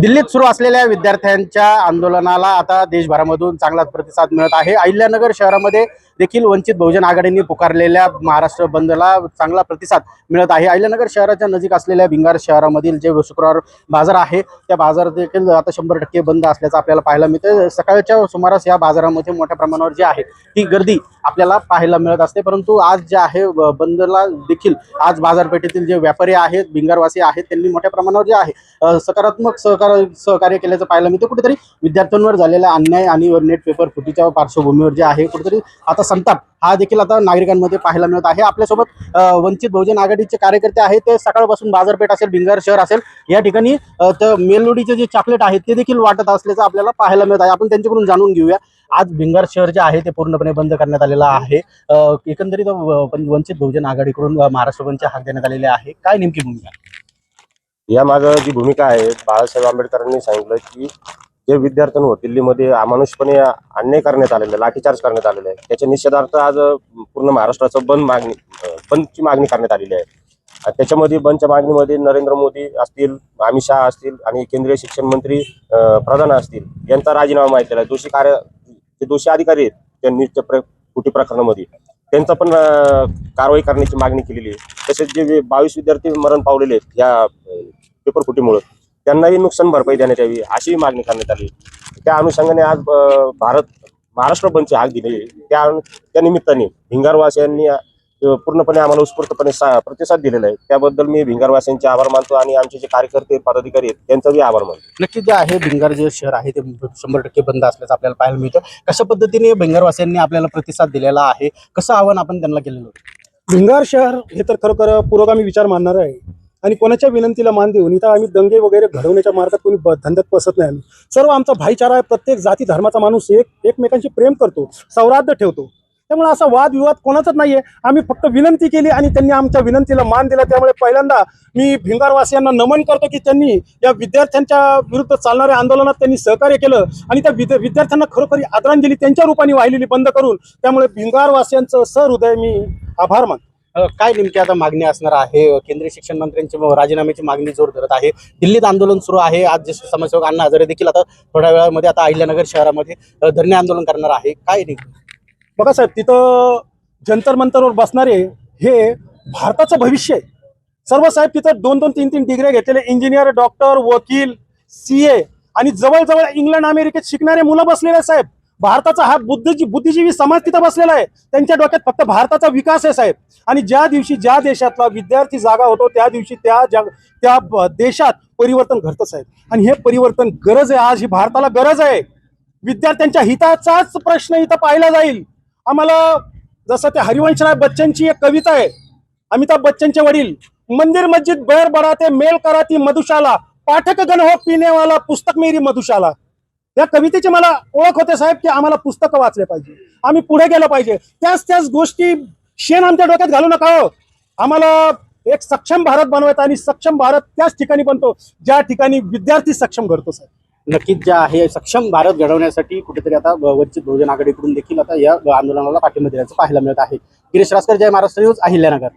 दिल्लीत सुरू असलेल्या विद्यार्थ्यांच्या आंदोलनाला आता देशभरामधून चांगलाच प्रतिसाद मिळत आहे। अहिल्यानगर शहरामध्ये देखील वंचित बहुजन आघाडीने पुकारलेल्या महाराष्ट्र बंदला चांगला प्रतिसाद मिळत आहे। अहिल्यानगर शहराच्या नजीक असलेल्या भिंगार शहरामधील जे शुक्रवार बाजार आहे त्या बाजार देखील आता 100% बंद असल्याचं आपल्याला पाहायला मिळते। सकाळच्या सुमारास या बाजारामध्ये मोठ्या प्रमाणावर जी आहे ती गर्दी आपल्याला पाहायला मिळत असते, परंतु आज जे आहे बंदला देखील आज बाजारपेठेतील जे व्यापारी आहेत, भिंगारवासी आहेत, त्यांनी मोठ्या प्रमाणावर जे आहे सकारात्मक सहकार्य केल्याचं पाहायला मिळतं। कुठेतरी विद्यार्थ्यांवर झालेला अन्याय आणि नेट पेपर फुटीच्या पार्श्वभूमीवर जे आहे कुठेतरी आता संताप हा देखील आता नागरिकांमध्ये पाहायला मिळत आहे। आपल्यासोबत वंचित बहुजन आघाडीचे कार्यकर्ते आहेत, ते सकाळपासून बाजारपेठ असेल, भिंगार शहर असेल या ठिकाणी मेललोडीचे जे चॉकलेट आहेत ते देखील वाटत असल्याचं आपल्याला पाहायला मिळत आहे। आपण त्यांच्याकडून जाणून घेऊया। आज भिंगार शहर जे आहे ते पूर्णपणे बंद करण्यात आलेलं आहे। एकंदरीत वंचित बहुजन आघाडीकडून महाराष्ट्र बंदचे हाक देण्यात आलेले आहे। काय नेमकी भूमिका? या मागे जी भूमिका आहे, बाळासाहेब आंबेडकरांनी सांगितलं की जे विद्यार्थ्यांवर दिल्लीमध्ये अमानुषपणे अन्याय करण्यात आलेला, लाठीचार्ज करण्यात आलेला आहे, त्याच्या निषेधार्थ आज पूर्ण महाराष्ट्राचं बंदची मागणी करण्यात आलेली आहे। त्याच्यामध्ये बंदच्या मागणीमध्ये नरेंद्र मोदी असतील, अमित शहा असतील आणि केंद्रीय शिक्षण मंत्री प्रधान असतील यांचा राजीनामा मागितलेला आहे। दोषी अधिकारी आहेत त्यांनी फुटी प्रकरणामध्ये त्यांचा पण कारवाई करण्याची मागणी केलेली आहे। तसेच जे 22 विद्यार्थी मरण पावलेले आहेत या पेपर फुटीमुळे त्यांनाही नुकसान भरपाई देण्यात यावी अशी मागणी करण्यात आली। त्या अनुषंगाने आज महाराष्ट्र बंदची हाक दिली। त्या निमित्ताने भिंगारवासियांनी पूर्णपणे आम्हाला उत्स्फूर्तपणे प्रतिसाद दिलेला आहे। त्याबद्दल मी भिंगारवासियांचे आभार मानतो आणि आमचे जे कार्यकर्ते पदाधिकारी आहेत त्यांचाही आभार मानतो। नक्की जे आहे भिंगार जे शहर आहे ते 100% बंद असल्याचं आपल्याला पाहायला मिळतं। कशा पद्धतीने भिंगारवासियांनी आपल्याला प्रतिसाद दिलेला आहे, कसं आव्हान आपण त्यांना केलेलं होतं? भिंगार शहर हे तर खरोखर पुरोगामी विचार मानणार आहे आणि कोणाच्या विनंतीला मान देऊन इथं आम्ही दंगे वगैरे घडवण्याच्या मार्गात कोणी धंद्यात पसत नाही। आम्ही सर्व आमचा भाईचारा आहे। प्रत्येक जाती धर्माचा माणूस एकमेकांशी प्रेम करतो, सौहार्द ठेवतो। त्यामुळे असा वादविवाद कोणाचाच नाहीये। आम्ही फक्त विनंती केली आणि त्यांनी आमच्या विनंतीला मान दिला। त्यामुळे पहिल्यांदा मी भिंगारवासियांना नमन करतो की त्यांनी या विद्यार्थ्यांच्या विरुद्ध चालणाऱ्या आंदोलनात त्यांनी सहकार्य केलं आणि त्या विद्यार्थ्यांना खरोखरी आदरांजली त्यांच्या रूपाने वाहिलेली बंद करून त्यामुळे भिंगारवासियांचं सहृदय मी आभार मानतो। काय नेमकी आता मागणी असणार आहे? केंद्रीय शिक्षण मंत्र्यांची राजीनाम्याची मागणी जोर धरत आहे। दिल्लीत आंदोलन सुरू आहे। आज जे समाजसेवक अण्णा हजारे देखील आता थोड्या वेळामध्ये आता अहिल्यानगर शहरामध्ये धरणे आंदोलन करणार आहे। काय नेमकं बघा साहेब, तिथं जंतर मंतरवर बसणारे हे भारताचं भविष्य आहे। सर्व साहेब तिथं 2-2, 3-3 डिग्री घेतलेले इंजिनियर, डॉक्टर, वकील, CA आणि जवळजवळ इंग्लंड अमेरिकेत शिकणारे मुलं बसलेले साहेब। भारताचा हा बुद्धिजीवी समाज तिथं बसलेला आहे। त्यांच्या डोक्यात फक्त भारताचा विकास आहे साहेब। आणि ज्या दिवशी ज्या देशातला विद्यार्थी जागा होतो त्या दिवशी त्या देशात परिवर्तन घडतं साहेब। आणि हे परिवर्तन गरज आहे, आज ही भारताला गरज आहे। विद्यार्थ्यांच्या हिताचाच प्रश्न इथं पाहिला जाईल। आम्हाला जसं ते हरिवंशराय बच्चनची एक कविता आहे, अमिताभ बच्चनचे वडील, मंदिर मस्जिद बैर बराते मेल कराती मधुशाला, पाठक गण हो पीने वाला पुस्तक मेरी मधुशाला। या कवितेची मला ओळख होते साहेब की आम्हाला पुस्तकं वाचले पाहिजे, आम्ही पुढे गेलं पाहिजे। त्याच गोष्टी शेण आमच्या डोक्यात घालू नका हो। आम्हाला एक सक्षम भारत बनवायचा आणि सक्षम भारत त्याच ठिकाणी बनतो ज्या ठिकाणी विद्यार्थी सक्षम घडतो साहेब। नक्कीच जे आहे सक्षम भारत घडवण्यासाठी कुठेतरी आता वंचित बहुजन आघाडीकडून देखील आता या आंदोलनाला पाठिंबा देण्याचं पाहायला मिळत आहे। गिरीश रासकर, जय महाराष्ट्र न्यूज, अहिल्यानगर।